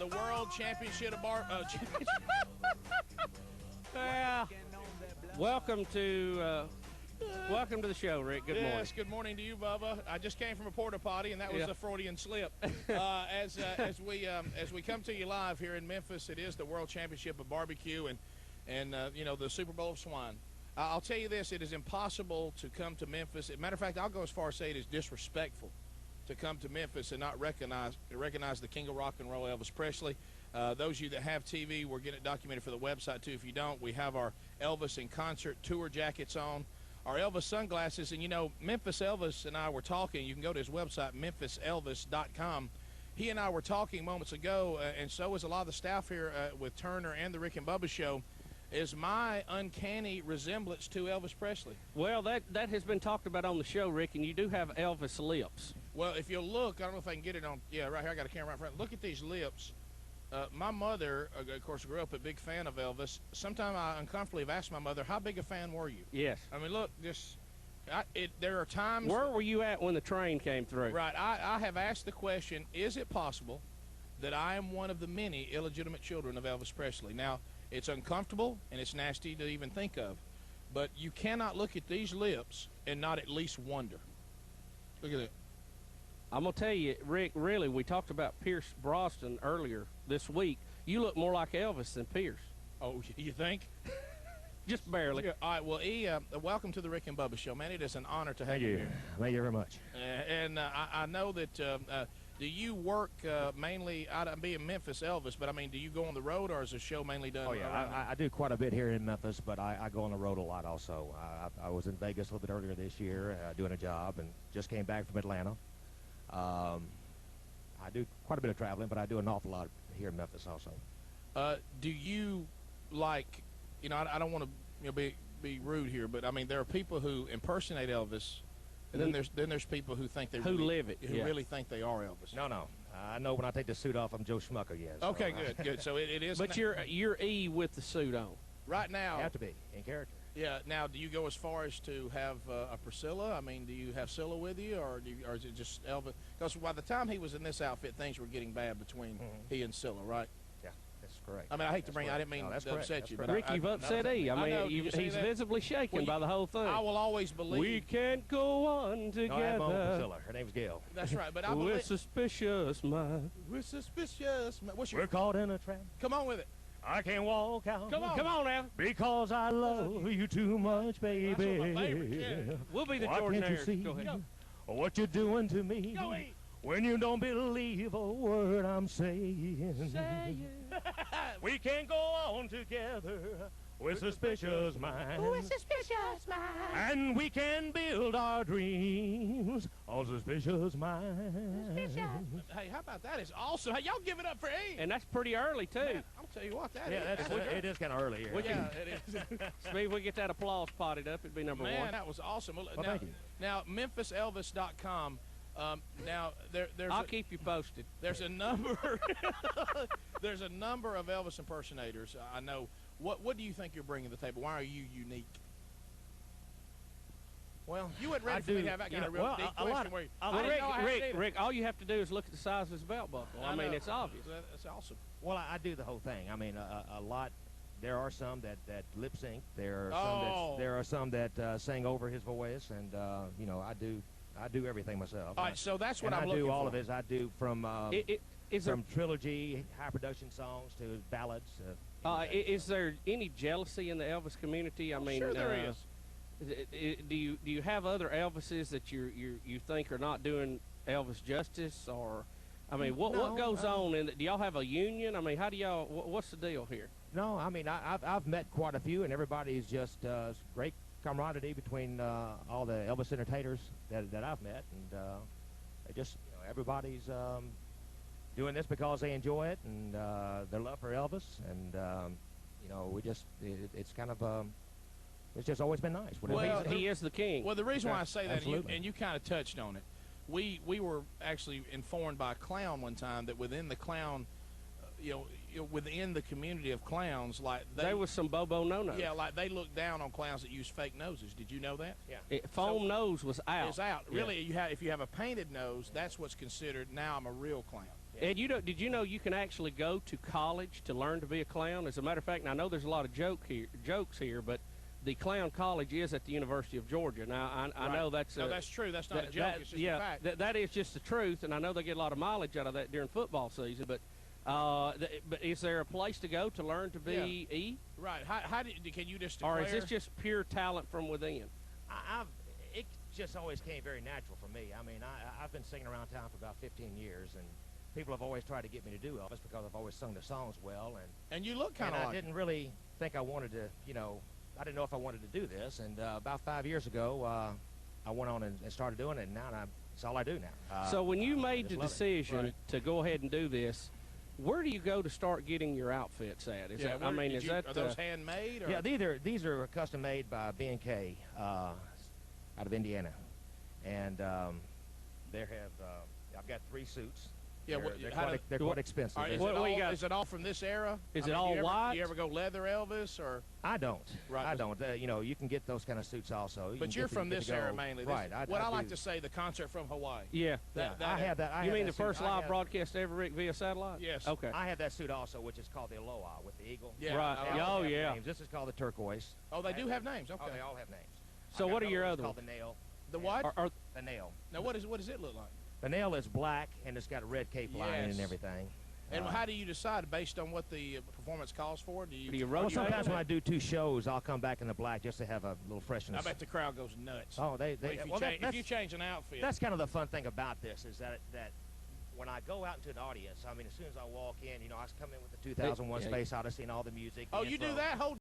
the World Championship of Well, welcome to the show, Rick. Good morning. Yes, good morning to you, Bubba. I just came from a porta potty, and that was a Freudian slip. As we come to you live here in Memphis, it is the World Championship of Barbecue and you know, the Super Bowl of Swine. I'll tell you this: it is impossible to come to Memphis. As a matter of fact, I'll go as far as say it is disrespectful to come to Memphis and not recognize the King of Rock and Roll, Elvis Presley. Those of you that have TV, we're getting it documented for the website too. If you don't, we have our Elvis in concert tour jackets on, our Elvis sunglasses, and you know, Memphis Elvis and I were talking. You can go to his website, memphiselvis.com. He and I were talking moments ago, and so is a lot of the staff here with Turner and the Rick and Bubba Show. Is my uncanny resemblance to Elvis Presley. Well, that has been talked about on the show, Rick, and you do have Elvis lips. Well, if you look, I don't know if I can get it on. Yeah, right here. I got a camera right in front. Look at these lips. My mother, of course, grew up a big fan of Elvis. Sometimes I uncomfortably have asked my mother, how big a fan were you? Yes. I mean, look, there are times. Where were you at when the train came through? Right. I have asked the question, is it possible that I am one of the many illegitimate children of Elvis Presley? Now, it's uncomfortable and it's nasty to even think of, but you cannot look at these lips and not at least wonder. Look at that. I'm going to tell you, Rick, really, we talked about Pierce Brosnan earlier this week. You look more like Elvis than Pierce. Oh, you think? Just barely. Yeah. All right, well, E, welcome to the Rick and Bubba Show, man. It is an honor to have you here. Thank you very much. And I know that, do you work mainly out of being Memphis Elvis, but I mean, do you go on the road or is the show mainly done? Oh, yeah, I do quite a bit here in Memphis, but I go on the road a lot also. I was in Vegas a little bit earlier this year doing a job and just came back from Atlanta. I do quite a bit of traveling, but I do an awful lot here in Memphis also. Do you like, you know, I don't want to be rude here, but I mean, there are people who impersonate Elvis, and then there's people who think live it, really think they are Elvis. No. I know when I take the suit off, I'm Joe Schmucker, yes. So, okay, good. So it is. But you're E with the suit on. Right now. You have to be, in character. Yeah. Now, do you go as far as to have a Priscilla? I mean, do you have Scylla with you, or is it just Elvis? Because by the time he was in this outfit, things were getting bad between he and Scylla, right? Yeah, that's correct. I mean, I hate to bring. I didn't mean to upset you, but Rick, you've upset E. I mean, he's visibly shaken by the whole thing. I will always believe. We can't go on together. No, I have my own Priscilla. Her name's Gail. That's right, but I believe. We're suspicious, man. We're suspicious, man. We're caught in a trap. Come on with it. I can't walk out. Come on now. Because I love you too much, baby. That's one of my favorites, yeah. We'll be the Why Jordan can't you see Go ahead. what you're doing to me? Go eat. When you don't believe a word I'm saying. We can't go on together with suspicious minds. With suspicious minds. And we can build our dreams on suspicious minds. Hey, how about that? It's awesome. Hey, y'all give it up for E. And that's pretty early, too. Man, I'll tell you what, It is kind of early here. Yeah, it is. Speed, we get that applause potted up, it'd be number one. Man, that was awesome. Well, thank you. Now, MemphisElvis.com. Now there's. I'll keep you posted. There's a number. There's a number of Elvis impersonators. I know. What do you think you're bringing to the table? Why are you unique? Well, you weren't ready for me to have that kind of real deep question. Rick, all you have to do is look at the size of his belt buckle. I mean, it's obvious. That's awesome. Well, I do the whole thing. I mean, a lot. There are some that lip sync. There are some that sing over his voice, and you know, I do everything myself. All right, so that's what I'm looking for. I do all of his. I do from trilogy, high production songs to ballads. Is there any jealousy in the Elvis community? I mean, sure there is. Do you have other Elvises that you think are not doing Elvis justice, or I mean, what goes on? And do y'all have a union? I mean, how do y'all? What's the deal here? No, I mean, I've met quite a few, and everybody's just great camaraderie between all the Elvis entertainers that I've met, and they just, you know, everybody's doing this because they enjoy it and their love for Elvis, and you know, we just it's kind of it's just always been nice. Well, he is the king. Well, the reason why I say that, and you kind of touched on it, we were actually informed by a clown one time that within the clown, within the community of clowns, like there was some Bobo no-nos. Yeah, like they look down on clowns that use fake noses. Did you know that? Yeah. Foam nose was out. It's out. Really, if you have a painted nose, that's what's considered. Now I'm a real clown. Yeah. And did you know you can actually go to college to learn to be a clown? As a matter of fact, and I know there's a lot of jokes here, but the clown college is at the University of Georgia. Now, I know that's no, that's true. That's not a joke. It's just a fact. That is just the truth, and I know they get a lot of mileage out of that during football season. But is there a place to go to learn to be E? Right. Can you just declare? Or is this just pure talent from within? It just always came very natural for me. I mean, I've been singing around town for about 15 years, and people have always tried to get me to do Elvis because I've always sung the songs well. And you look kind of like I didn't really think I wanted to, I didn't know if I wanted to do this. And about 5 years ago, I went on and started doing it, and now it's all I do now. So when you made the decision Right. to go ahead and do this, where do you go to start getting your outfits at? Are those handmade? Or? Yeah, these are custom made by B&K out of Indiana, and I've got 3 suits. Yeah, they're quite expensive. Is it all from this era? Is it all white? Do you ever go leather Elvis or? I don't. Right. I don't. You can get those kind of suits also. But you're from this era mainly. Right. I like to say the concert from Hawaii. Yeah. I have that. You mean the first live broadcast ever, Rick, via satellite? Yes. Okay. I have that suit also, which is called the Aloha with the eagle. Yeah. Right. They Yeah. names. This is called the turquoise. Oh, they do have names. Okay. Oh, they all have names. So what are your other called ones? the nail. The what? The nail. Now, what does it look like? The nail is black, and it's got a red cape lining and everything. And how do you decide based on what the performance calls for? Do you rotate? Sometimes when I do 2 shows, I'll come back in the black just to have a little freshness. I bet the crowd goes nuts. Oh, if you change an outfit. That's kind of the fun thing about this is that when I go out into an audience, I mean, as soon as I walk in, I come in with the 2001 Space Odyssey and all the music. Oh, you do that? Hold